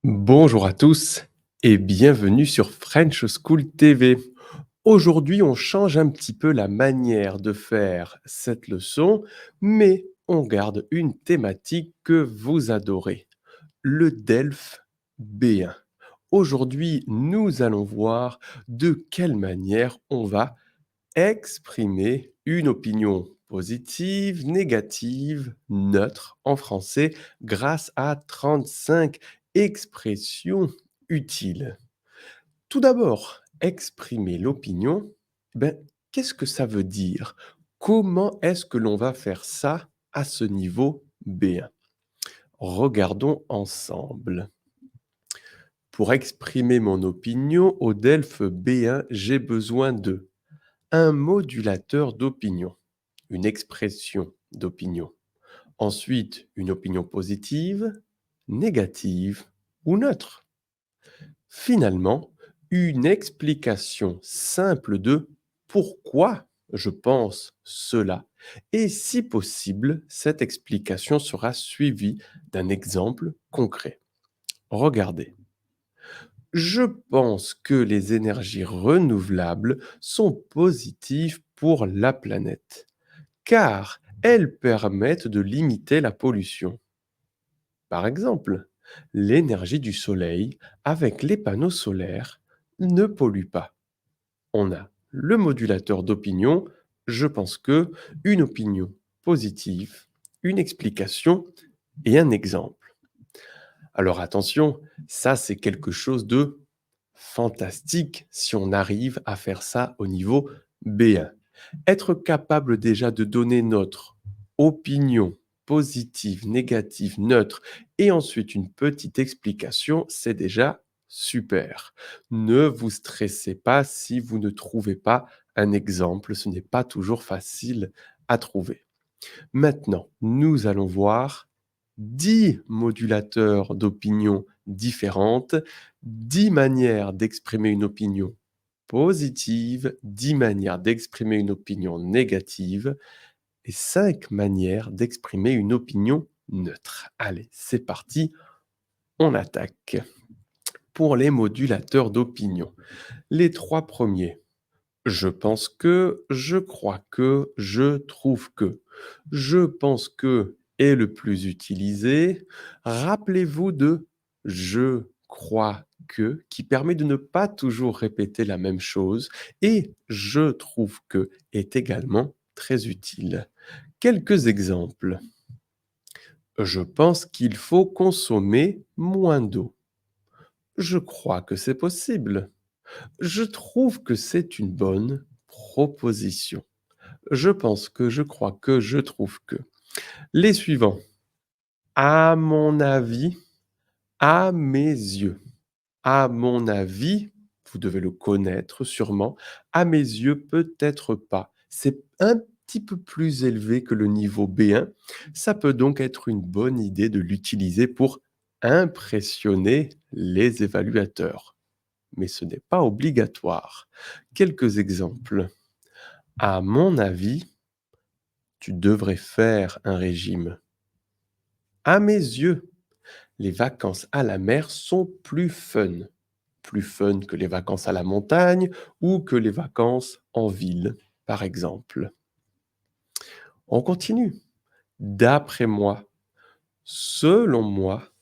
Bonjour à tous et bienvenue sur French School TV. Aujourd'hui, on change un petit peu la manière de faire cette leçon, mais on garde une thématique que vous adorez, le DELF B1. Aujourd'hui, nous allons voir de quelle manière on va exprimer une opinion positive, négative, neutre en français grâce à 35 expressions utiles. Tout d'abord, exprimer l'opinion, ben, qu'est-ce que ça veut dire? Comment est-ce que l'on va faire ça à ce niveau B1? Regardons ensemble. Pour exprimer mon opinion au DELF B1, j'ai besoin de un modulateur d'opinion, une expression d'opinion. Ensuite, une opinion positive, négative ou neutre. Finalement, une explication simple de pourquoi je pense cela. Et si possible, cette explication sera suivie d'un exemple concret. Regardez. Je pense que les énergies renouvelables sont positives pour la planète, car elles permettent de limiter la pollution. Par exemple, l'énergie du soleil avec les panneaux solaires ne pollue pas. On a le modulateur d'opinion, je pense que, une opinion positive, une explication et un exemple. Alors attention, ça c'est quelque chose de fantastique si on arrive à faire ça au niveau B1. Être capable déjà de donner notre opinion positive, négative, neutre et ensuite une petite explication, c'est déjà super. Ne vous stressez pas si vous ne trouvez pas un exemple, ce n'est pas toujours facile à trouver. Maintenant, nous allons voir 10 modulateurs d'opinion différentes, 10 manières d'exprimer une opinion positive, 10 manières d'exprimer une opinion négative et 5 manières d'exprimer une opinion neutre. Allez, c'est parti, on attaque. Pour les modulateurs d'opinion, les trois premiers. Je pense que, je crois que, je trouve que. Je pense que est le plus utilisé. Rappelez-vous de je crois que qui permet de ne pas toujours répéter la même chose et je trouve que est également très utile. Quelques exemples. Je pense qu'il faut consommer moins d'eau. Je crois que c'est possible. Je trouve que c'est une bonne proposition. Je pense que, je crois que, je trouve que. Les suivants. À mon avis, à mes yeux. À mon avis, vous devez le connaître sûrement. À mes yeux, peut-être pas. C'est un petit peu plus élevé que le niveau B1. Ça peut donc être une bonne idée de l'utiliser pour impressionner les évaluateurs. Mais ce n'est pas obligatoire. Quelques exemples. À mon avis, tu devrais faire un régime. À mes yeux, les vacances à la mer sont plus fun. Plus fun que les vacances à la montagne ou que les vacances en ville, par exemple. On continue. D'après moi, selon moi,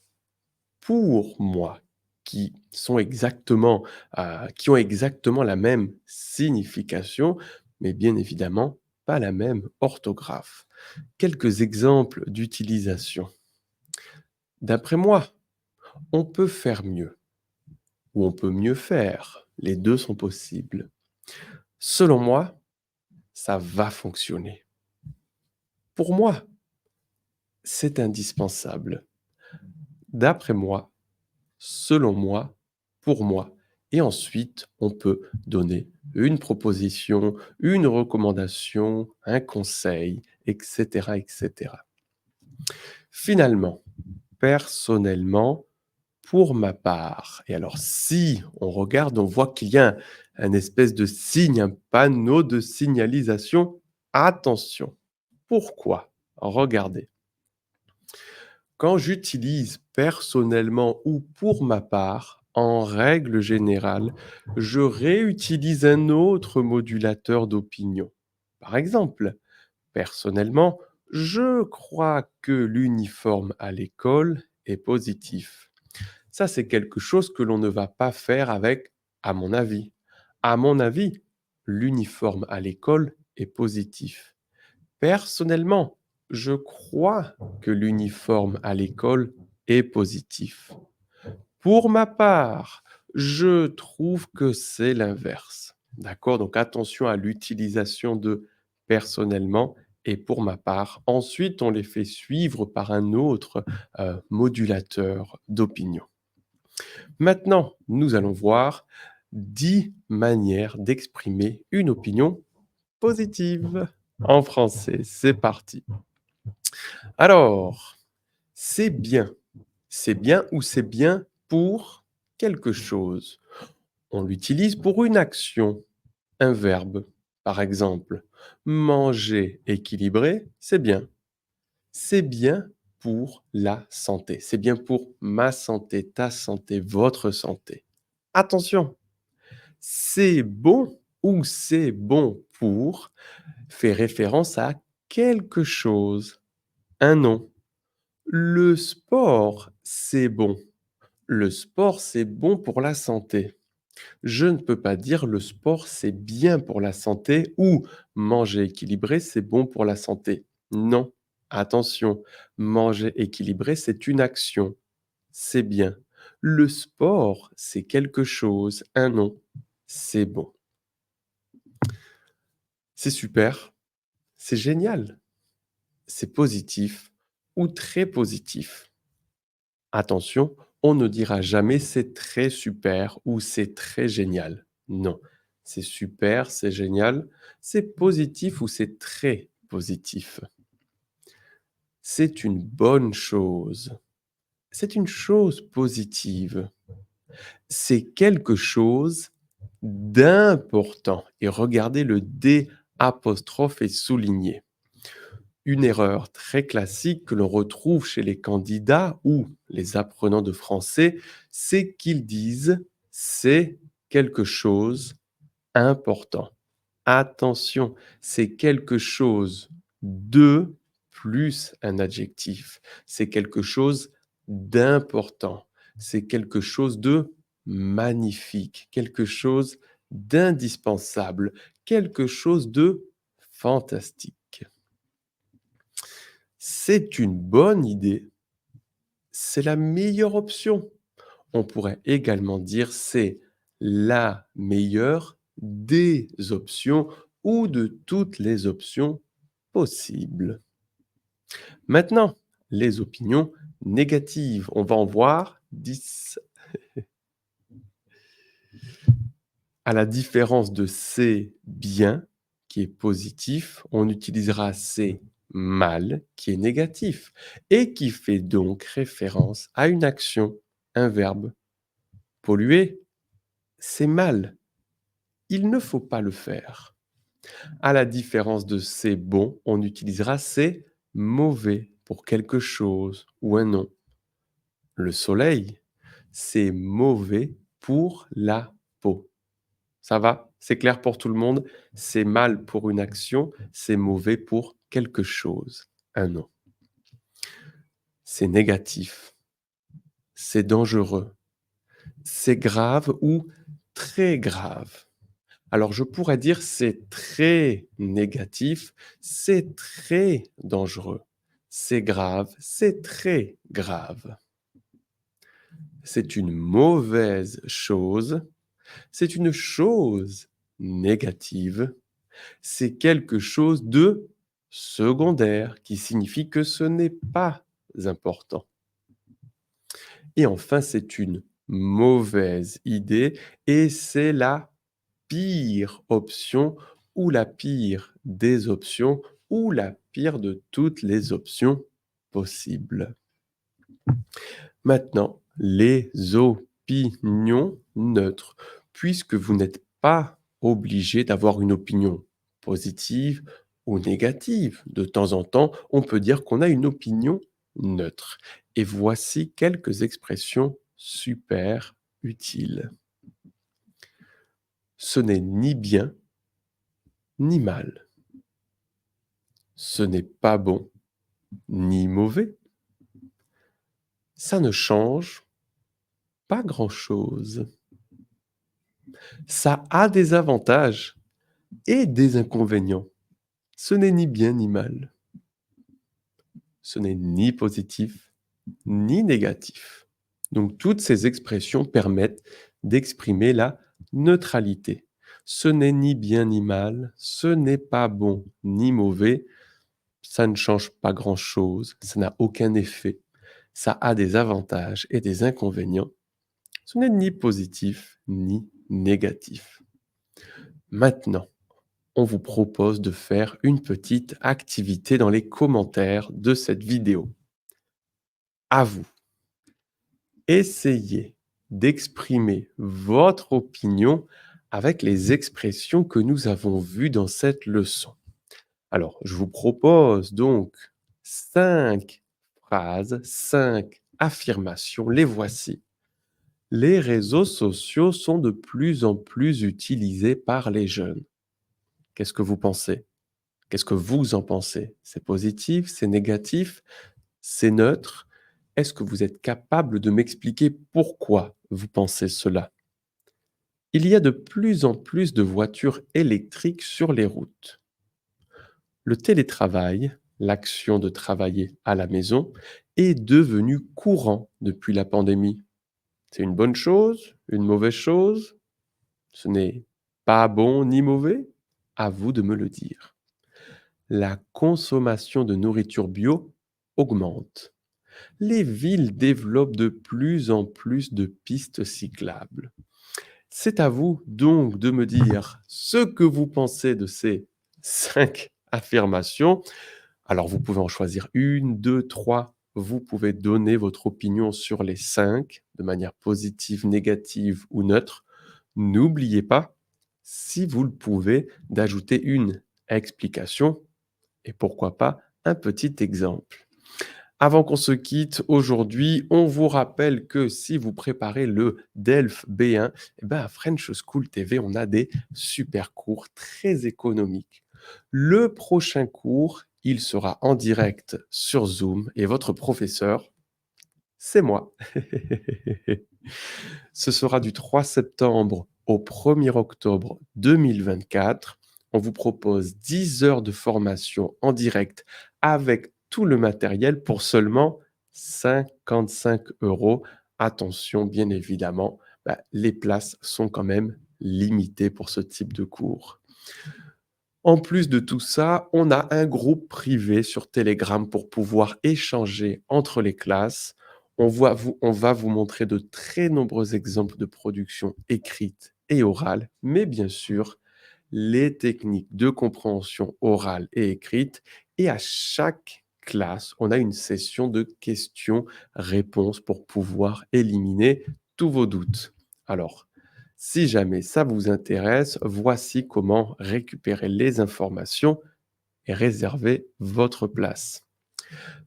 pour moi, qui ont exactement la même signification, mais bien évidemment pas la même orthographe. Quelques exemples d'utilisation. D'après moi, on peut faire mieux ou on peut mieux faire. Les deux sont possibles. Selon moi, ça va fonctionner. Pour moi, c'est indispensable. D'après moi, selon moi, pour moi. Et ensuite, on peut donner une proposition, une recommandation, un conseil, etc., etc. Finalement, personnellement, pour ma part, et alors si on regarde, on voit qu'il y a un espèce de signe, un panneau de signalisation. Attention. Pourquoi? Regardez. Quand j'utilise personnellement ou pour ma part, en règle générale, je réutilise un autre modulateur d'opinion. Par exemple, personnellement, je crois que l'uniforme à l'école est positif. Ça, c'est quelque chose que l'on ne va pas faire avec à mon avis. À mon avis, l'uniforme à l'école est positif. Personnellement, je crois que l'uniforme à l'école est positif. Pour ma part, je trouve que c'est l'inverse. D'accord? Donc attention à l'utilisation de personnellement et pour ma part. Ensuite, on les fait suivre par un autre modulateur d'opinion. Maintenant, nous allons voir 10 manières d'exprimer une opinion positive en français. C'est parti. Alors, c'est bien. C'est bien ou c'est bien pour quelque chose. On l'utilise pour une action, un verbe. Par exemple, manger équilibré, c'est bien. C'est bien pour la santé. C'est bien pour ma santé, ta santé, votre santé. Attention, c'est bon ou c'est bon pour fait référence à quelque chose, un nom. Le sport, c'est bon. Le sport, c'est bon pour la santé. Je ne peux pas dire le sport, c'est bien pour la santé ou manger équilibré, c'est bon pour la santé. Non, attention, manger équilibré, c'est une action, c'est bien. Le sport, c'est quelque chose, un nom, c'est bon. C'est super, c'est génial, c'est positif ou très positif. Attention, on ne dira jamais c'est très super ou c'est très génial. Non, c'est super, c'est génial, c'est positif ou c'est très positif. C'est une bonne chose. C'est une chose positive. C'est quelque chose d'important. Et regardez, le D apostrophe est souligné. Une erreur très classique que l'on retrouve chez les candidats ou les apprenants de français, c'est qu'ils disent c'est quelque chose important. Attention, c'est quelque chose de plus un adjectif. C'est quelque chose d'important. C'est quelque chose de magnifique, quelque chose d'indispensable, quelque chose de fantastique. C'est une bonne idée, c'est la meilleure option. On pourrait également dire c'est la meilleure des options ou de toutes les options possibles. Maintenant, les opinions négatives. On va en voir 10. À la différence de c'est bien, qui est positif, on utilisera c'est mal, qui est négatif, et qui fait donc référence à une action, un verbe. Polluer, c'est mal. Il ne faut pas le faire. À la différence de c'est bon, on utilisera c'est mauvais pour quelque chose ou un nom. Le soleil, c'est mauvais pour la peau. Ça va? C'est clair pour tout le monde? C'est mal pour une action, c'est mauvais pour quelque chose, un nom. C'est négatif, c'est dangereux, c'est grave ou très grave. Alors je pourrais dire c'est très négatif, c'est très dangereux, c'est grave, c'est très grave. C'est une mauvaise chose, c'est une chose négative, c'est quelque chose de secondaire qui signifie que ce n'est pas important. Et enfin, c'est une mauvaise idée et c'est la pire option ou la pire des options ou la pire de toutes les options possibles. Maintenant, les opinions neutres, puisque vous n'êtes pas obligé d'avoir une opinion positive ou négative. De temps en temps, on peut dire qu'on a une opinion neutre. Et voici quelques expressions super utiles. Ce n'est ni bien ni mal. Ce n'est pas bon ni mauvais. Ça ne change pas grand-chose. Ça a des avantages et des inconvénients. Ce n'est ni bien ni mal. Ce n'est ni positif ni négatif. Donc toutes ces expressions permettent d'exprimer la neutralité. Ce n'est ni bien ni mal, ce n'est pas bon ni mauvais, ça ne change pas grand-chose, ça n'a aucun effet, ça a des avantages et des inconvénients. Ce n'est ni positif ni négatif. Maintenant, on vous propose de faire une petite activité dans les commentaires de cette vidéo. À vous. Essayez d'exprimer votre opinion avec les expressions que nous avons vues dans cette leçon. Alors, je vous propose donc 5 phrases, 5 affirmations. Les voici. Les réseaux sociaux sont de plus en plus utilisés par les jeunes. Qu'est-ce que vous pensez? Qu'est-ce que vous en pensez? C'est positif? C'est négatif? C'est neutre? Est-ce que vous êtes capable de m'expliquer pourquoi vous pensez cela? Il y a de plus en plus de voitures électriques sur les routes. Le télétravail, l'action de travailler à la maison, est devenu courant depuis la pandémie. C'est une bonne chose? Une mauvaise chose? Ce n'est pas bon ni mauvais? À vous de me le dire. La consommation de nourriture bio augmente. Les villes développent de plus en plus de pistes cyclables. C'est à vous donc de me dire ce que vous pensez de ces 5 affirmations. Alors vous pouvez en choisir une, deux, trois. Vous pouvez donner votre opinion sur les 5 de manière positive, négative ou neutre. N'oubliez pas, si vous le pouvez, d'ajouter une explication et pourquoi pas un petit exemple. Avant qu'on se quitte aujourd'hui, on vous rappelle que si vous préparez le DELF B1, eh ben à French School TV, on a des super cours très économiques. Le prochain cours, il sera en direct sur Zoom et votre professeur, c'est moi. Ce sera du 3 septembre au 1er octobre 2024. On vous propose 10 heures de formation en direct avec tout le matériel pour seulement 55 €. Attention, bien évidemment, les places sont quand même limitées pour ce type de cours. En plus de tout ça, on a un groupe privé sur Telegram pour pouvoir échanger entre les classes. On va vous montrer de très nombreux exemples de production écrite et orale, mais bien sûr, les techniques de compréhension orale et écrite. Et à chaque classe, on a une session de questions-réponses pour pouvoir éliminer tous vos doutes. Alors, si jamais ça vous intéresse, voici comment récupérer les informations et réserver votre place.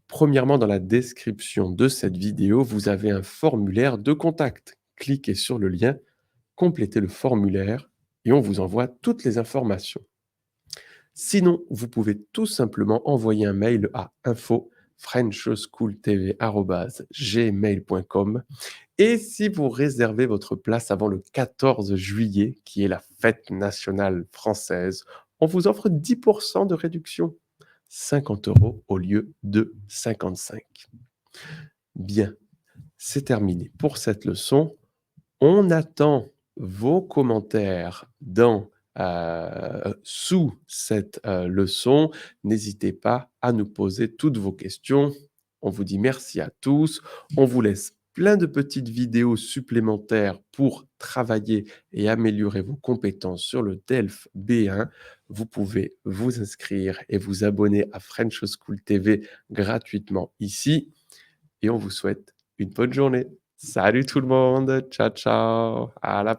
Premièrement, dans la description de cette vidéo, vous avez un formulaire de contact. Cliquez sur le lien, complétez le formulaire et on vous envoie toutes les informations. Sinon, vous pouvez tout simplement envoyer un mail à info@frenchschooltv@gmail.com. Et si vous réservez votre place avant le 14 juillet, qui est la fête nationale française, on vous offre 10% de réduction, 50 € au lieu de 55. Bien, c'est terminé pour cette leçon. On attend vos commentaires sous cette leçon. N'hésitez pas à nous poser toutes vos questions. On vous dit merci à tous. On vous laisse plein de petites vidéos supplémentaires pour travailler et améliorer vos compétences sur le DELF B1. Vous pouvez vous inscrire et vous abonner à French School TV gratuitement ici. Et on vous souhaite une bonne journée. Salut tout le monde. Ciao, ciao. À la